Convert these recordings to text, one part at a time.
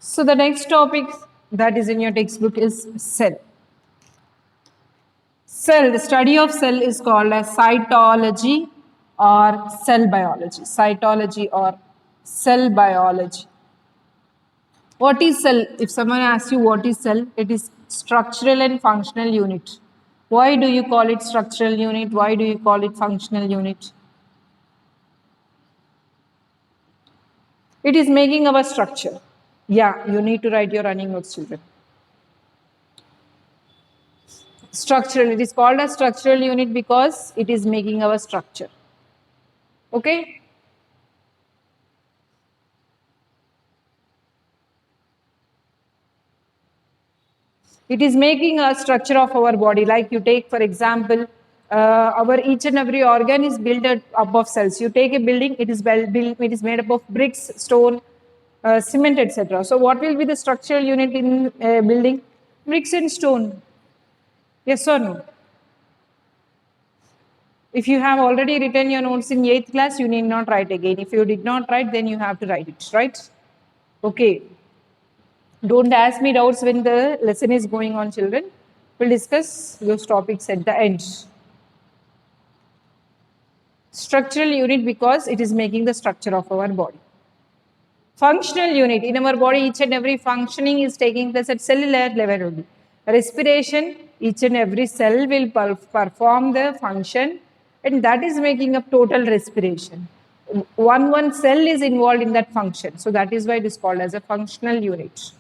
So the next topic that is in your textbook is cell. Cell, the study of cell is called as cytology or cell biology. Cytology or cell biology. What is cell? If someone asks you what is cell, it is structural and functional unit. Why do you call it structural unit? Why do you call it functional unit? It is making our structure. Yeah, you need to write your running notes, children. Structural, it is called a structural unit because it is making our structure. Okay? It is making a structure of our body. Like you take, for example, our each and every organ is built up of cells. You take a building, it is it is made up of bricks, stone, cement, etc. So, what will be the structural unit in a building? Bricks and stone. Yes or no? If you have already written your notes in 8th class, you need not write again. If you did not write, then you have to write it, right? Okay. Don't ask me doubts when the lesson is going on, children. We'll discuss those topics at the end. Structural unit because it is making the structure of our body. Functional unit, in our body, each and every functioning is taking place at cellular level only. Respiration, each and every cell will perform the function, and that is making up total respiration. One cell is involved in that function, so that is why it is called as a functional unit.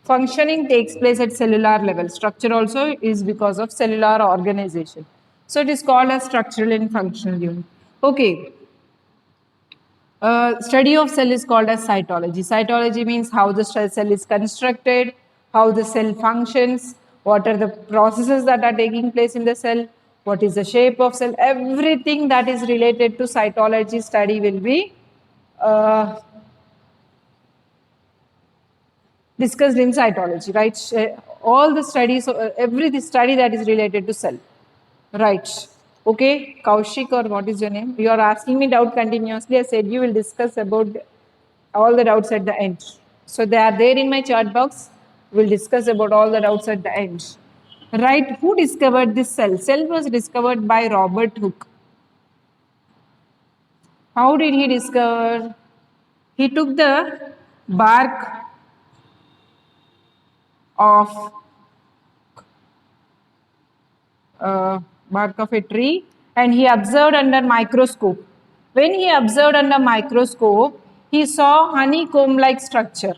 Functioning takes place at cellular level. Structure also is because of cellular organization. So it is called as structural and functional unit. Okay. Study of cell is called as cytology. Cytology means how the cell is constructed, how the cell functions, what are the processes that are taking place in the cell, what is the shape of cell. Everything that is related to cytology study will be discussed in cytology, right? All the studies, every study that is related to cell, right? Okay, Kaushik, or what is your name? You are asking me doubt continuously. I said you will discuss about all the doubts at the end. So they are there in my chat box. We'll discuss about all the doubts at the end. Right? Who discovered this cell? Cell was discovered by Robert Hooke. How did he discover? He took the bark of a tree and he observed under microscope. When he observed under microscope, he saw honeycomb-like structure.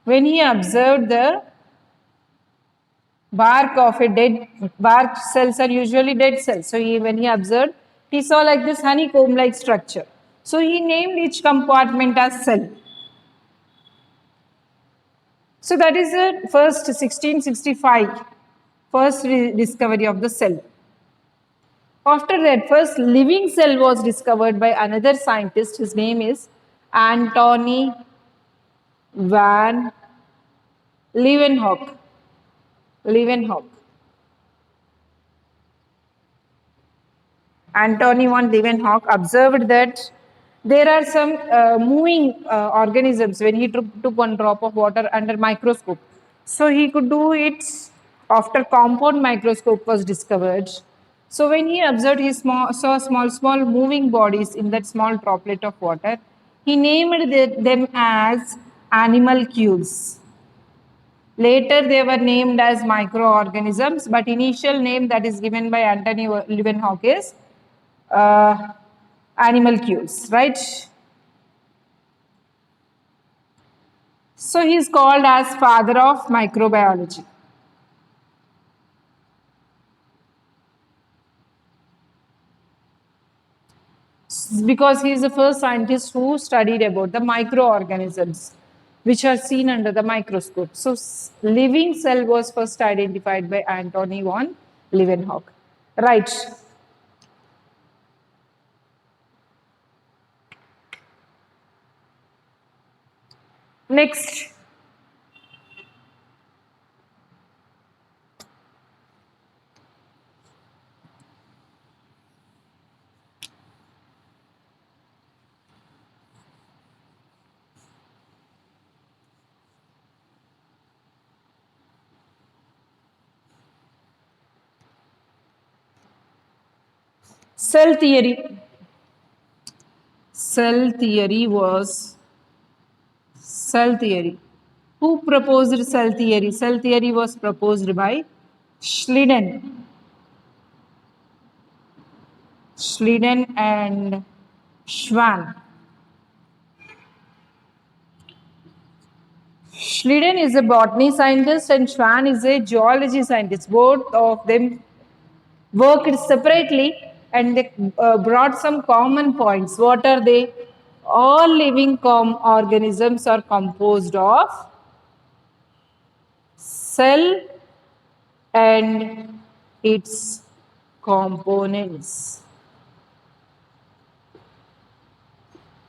When he observed the bark of a dead, bark cells are usually dead cells. So when he observed, he saw like this honeycomb-like structure. So he named each compartment as cell. So that is the first 1665, first discovery of the cell. After that, first living cell was discovered by another scientist. His name is Antony van Leeuwenhoek. Antony van Leeuwenhoek observed that there are some moving organisms when he took one drop of water under microscope. So he could do it after compound microscope was discovered. So when he observed, he saw small moving bodies in that small droplet of water. He named them as animalcules. Later, they were named as microorganisms, but initial name that is given by Antony Leeuwenhoek is animalcules, right? So he is called as father of microbiology. Because he is the first scientist who studied about the microorganisms which are seen under the microscope. So living cell was first identified by Antony van Leeuwenhoek. Right. Next, cell theory. Cell theory was cell theory. Who proposed cell theory? Cell theory was proposed by Schleiden. Schleiden and Schwann. Schleiden is a botany scientist and Schwann is a geology scientist. Both of them worked separately and they brought some common points. What are they? All living organisms are composed of cell and its components.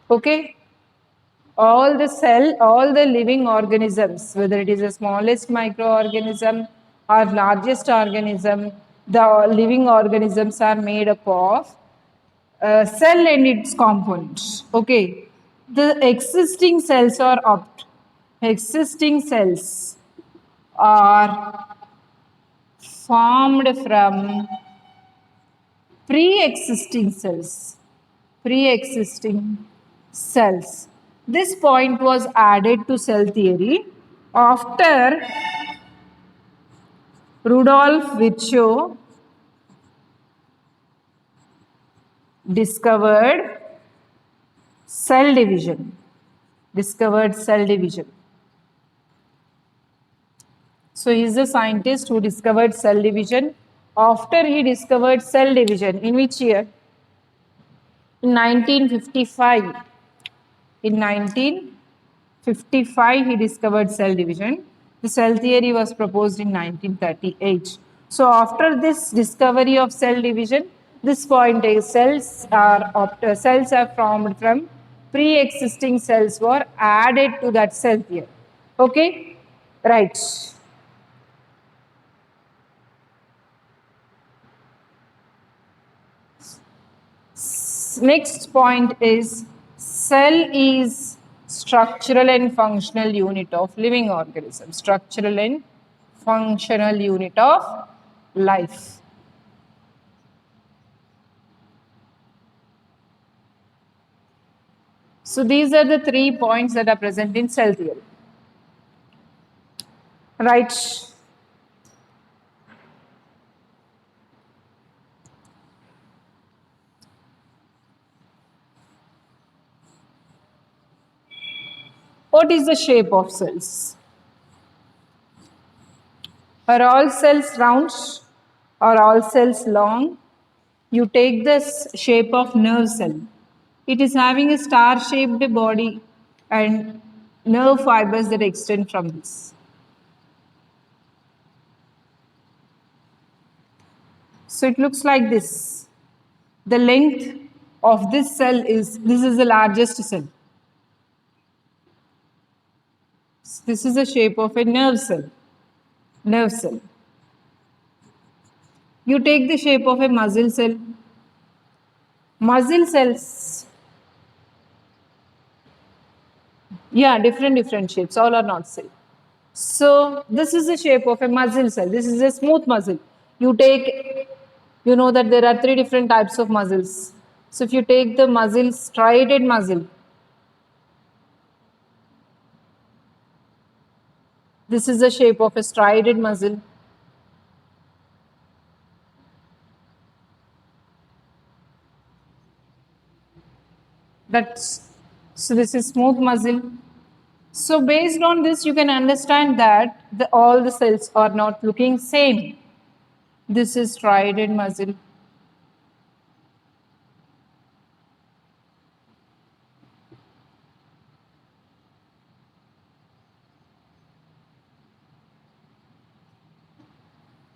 Okay? All the living organisms, whether it is the smallest microorganism or largest organism, the living organisms are made up of cell and its components. Okay, the existing cells are formed from pre-existing cells. Pre-existing cells. This point was added to cell theory after Rudolf Virchow discovered cell division. So he is a scientist who discovered cell division. After he discovered cell division, in which year? In 1955. In 1955, he discovered cell division. The cell theory was proposed in 1938. So after this discovery of cell division, this point is cells are formed from pre-existing cells were added to that cell theory. Okay, right. Next point is cell is structural and functional unit of living organism. Structural and functional unit of life. So these are the 3 points that are present in cell theory. Right. What is the shape of cells? Are all cells round? Are all cells long? You take the shape of nerve cell. It is having a star-shaped body and nerve fibers that extend from this. So it looks like this. The length of this cell is the largest cell. This is the shape of a nerve cell. Nerve cell. You take the shape of a muscle cell. Muscle cells. Yeah, different shapes. All are not same. So this is the shape of a muscle cell. This is a smooth muscle. You know that there are 3 different types of muscles. So if you take the muscle, striated muscle, this is the shape of a striated muscle. So this is smooth muscle. So based on this, you can understand that all the cells are not looking same. This is striated muscle.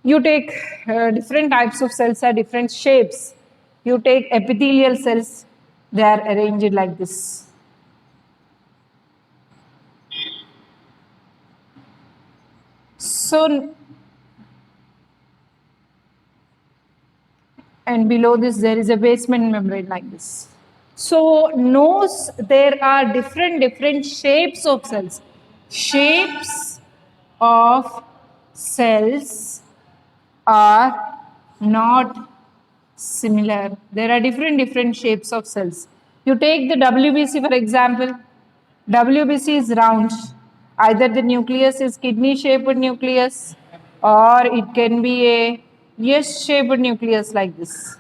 You take different types of cells are different shapes. You take epithelial cells, they are arranged like this. So, and below this there is a basement membrane like this. So notice there are different shapes of cells. Shapes of cells are not similar. There are different shapes of cells. You take the WBC for example. WBC is round. Either the nucleus is kidney shaped nucleus or it can be a S shaped nucleus like this.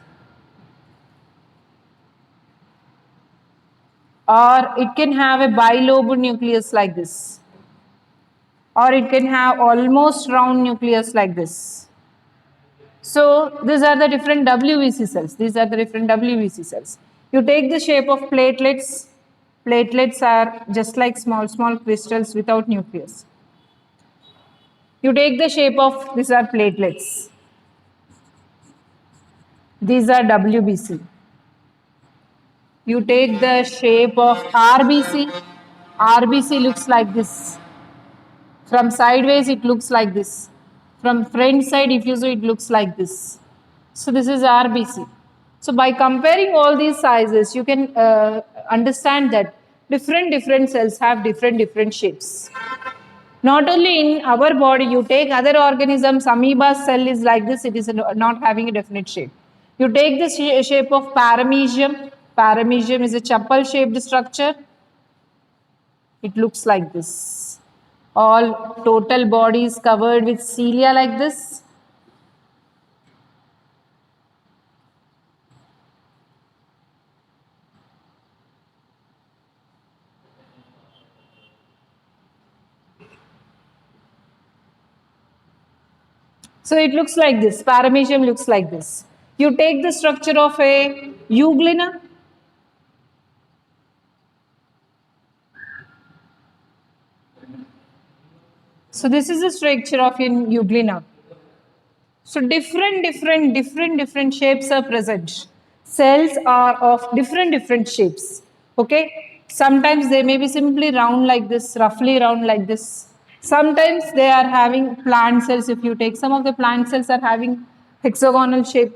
Or it can have a bilobed nucleus like this. Or it can have almost round nucleus like this. So these are the different WBC cells. These are the different WBC cells. You take the shape of platelets. Platelets are just like small crystals without nucleus. You take the shape of, these are platelets. These are WBC. You take the shape of RBC. RBC looks like this. From sideways, it looks like this. From front side, if you see, it looks like this. So this is RBC. So by comparing all these sizes, you can understand that different cells have different shapes. Not only in our body, you take other organisms, amoeba cell is like this, it is not having a definite shape. You take the shape of paramecium. Paramecium is a chapel shaped structure. It looks like this. All total body is covered with cilia like this. So it looks like this. Paramecium looks like this. You take the structure of a euglena. So this is the structure of an euglena. So different shapes are present. Cells are of different shapes. Okay. Sometimes they may be simply round like this, roughly round like this. Sometimes they are having plant cells. If you take some of the plant cells are having hexagonal shape.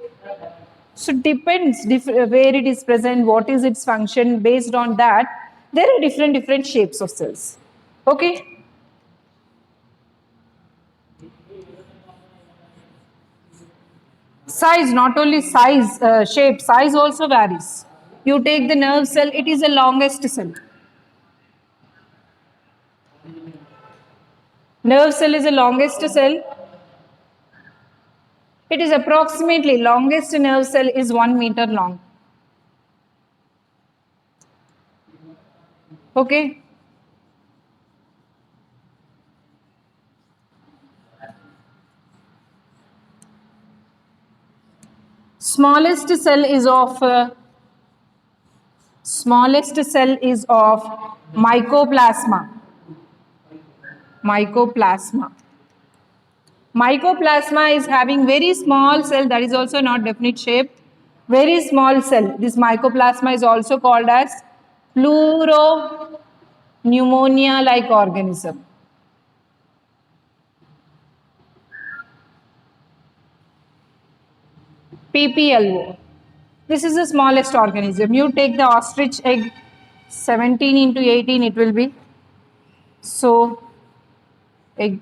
So depends where it is present, what is its function. Based on that, there are different shapes of cells. Okay. Size, not only size, shape, size also varies. You take the nerve cell, it is the longest cell. Nerve cell is the longest cell. It is approximately, longest nerve cell is 1 meter long. Okay. Smallest cell is of mycoplasma. Mycoplasma. Mycoplasma is having very small cell, that is also not definite shape. Very small cell. This mycoplasma is also called as pneumonia like organism. PPLO. This is the smallest organism. You take the ostrich egg, 17 into 18 it will be. So, egg.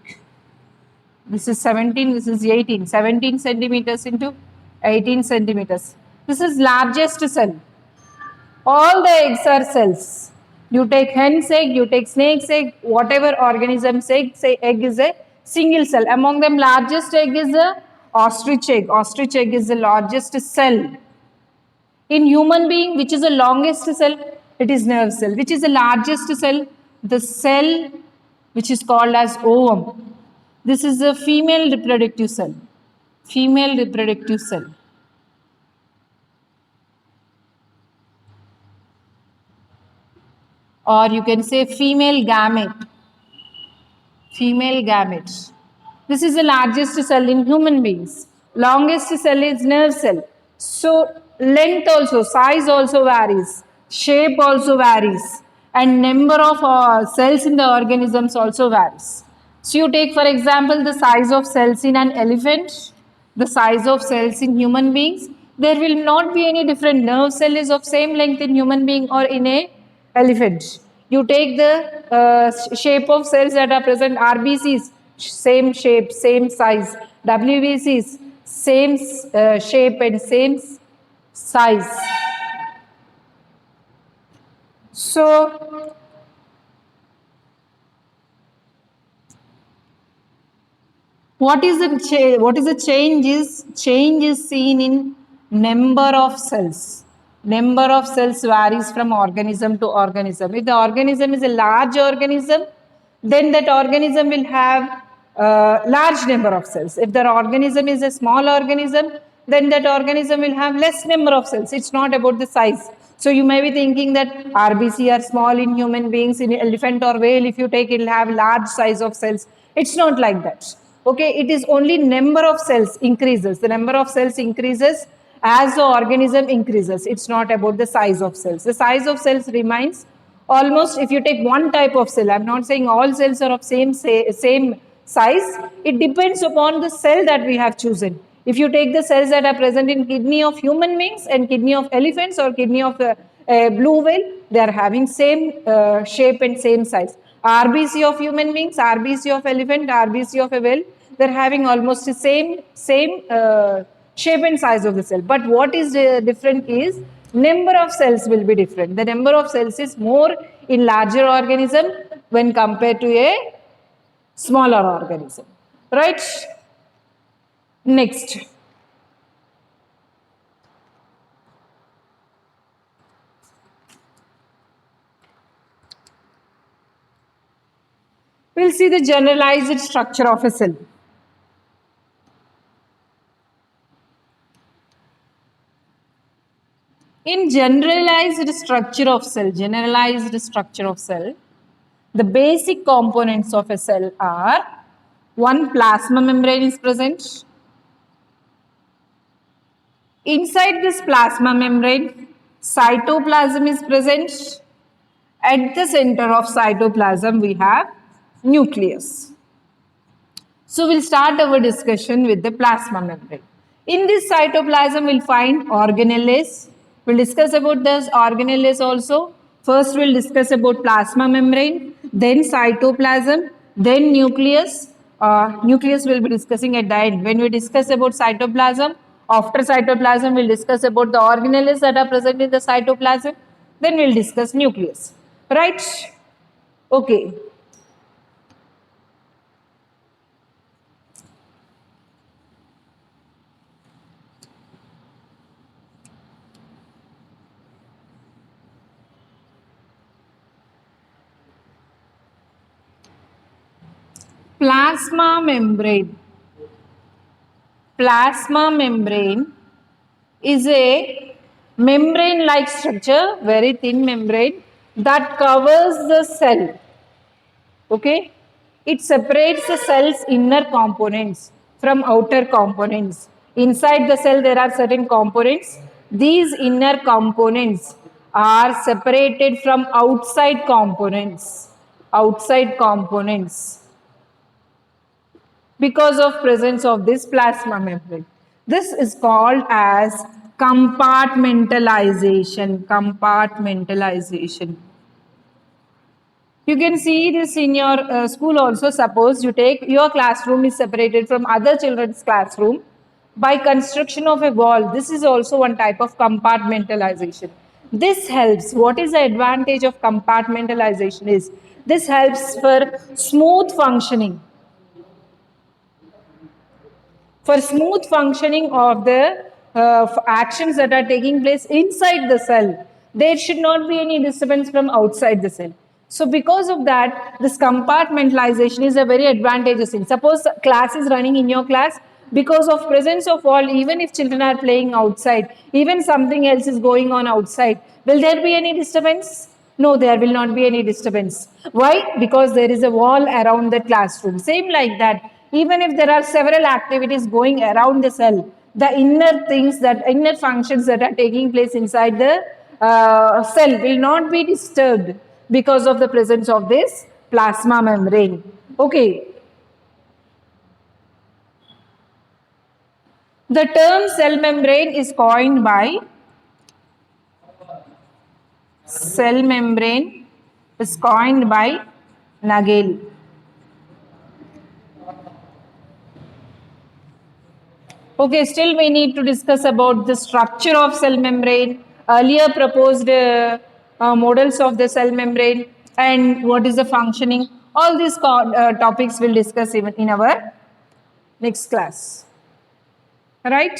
This is 17, this is 18. 17 centimeters into 18 centimeters. This is largest cell. All the eggs are cells. You take hen's egg, you take snake's egg, whatever organism's egg, say egg is a single cell. Among them, largest egg is the ostrich egg. Ostrich egg is the largest cell. In human being, which is the longest cell? It is nerve cell. Which is the largest cell? The cell which is called as ovum. This is a female reproductive cell. Female reproductive cell. Or you can say female gamete. Female gamete. This is the largest cell in human beings. Longest cell is nerve cell. So length also, size also varies. Shape also varies. And number of cells in the organisms also varies. So you take, for example, the size of cells in an elephant, the size of cells in human beings. There will not be any different. Nerve cell is of same length in human being or in a elephant. You take the shape of cells that are present, RBCs, same shape, same size. WBCs, same shape and same size. So what is the change is seen in number of cells. Number of cells varies from organism to organism. If the organism is a large organism, then that organism will have large number of cells. If the organism is a small organism, then that organism will have less number of cells. It's not about the size. So you may be thinking that RBC are small in human beings, in elephant or whale, if you take, it will have large size of cells. It's not like that. Okay, it is only number of cells increases. The number of cells increases as the organism increases. It's not about the size of cells. The size of cells remains almost, if you take one type of cell, I'm not saying all cells are of same size. It depends upon the cell that we have chosen. If you take the cells that are present in kidney of human beings and kidney of elephants or kidney of blue whale, they are having same shape and same size. RBC of human beings, RBC of elephant, RBC of a whale, they're having almost the same shape and size of the cell. But what is different is number of cells will be different. The number of cells is more in larger organism when compared to a smaller organism, right? Next. We'll see the generalized structure of a cell. In generalized structure of cell, the basic components of a cell are: one, plasma membrane is present. Inside this plasma membrane, cytoplasm is present. At the center of cytoplasm, we have nucleus. So we'll start our discussion with the plasma membrane. In this cytoplasm, we'll find organelles. We'll discuss about this organelles also. First, we'll discuss about plasma membrane, then cytoplasm, then nucleus. Nucleus we'll be discussing at the end. When we discuss about cytoplasm, after cytoplasm, we'll discuss about the organelles that are present in the cytoplasm. Then we'll discuss nucleus. Right? Okay. Plasma membrane. Plasma membrane is a membrane-like structure, very thin membrane that covers the cell. Okay, it separates the cell's inner components from outer components. Inside the cell, there are certain components. These inner components are separated from outside components. Outside components, because of presence of this plasma membrane. This is called as compartmentalization. Compartmentalization. You can see this in your school also. Suppose you take your classroom is separated from other children's classroom by construction of a wall. This is also one type of compartmentalization. This helps. What is the advantage of compartmentalization is this helps for smooth functioning. For smooth functioning of the actions that are taking place inside the cell, there should not be any disturbance from outside the cell. So because of that, this compartmentalization is a very advantageous thing. Suppose class is running in your class, because of presence of wall, even if children are playing outside, even something else is going on outside, will there be any disturbance? No, there will not be any disturbance. Why? Because there is a wall around the classroom. Same like that. Even if there are several activities going around the cell, the inner functions that are taking place inside the cell will not be disturbed because of the presence of this plasma membrane. Okay. The term cell membrane is coined by Nagel. Okay, still we need to discuss about the structure of cell membrane, earlier proposed models of the cell membrane, and what is the functioning. All these topics we'll discuss in our next class. Right?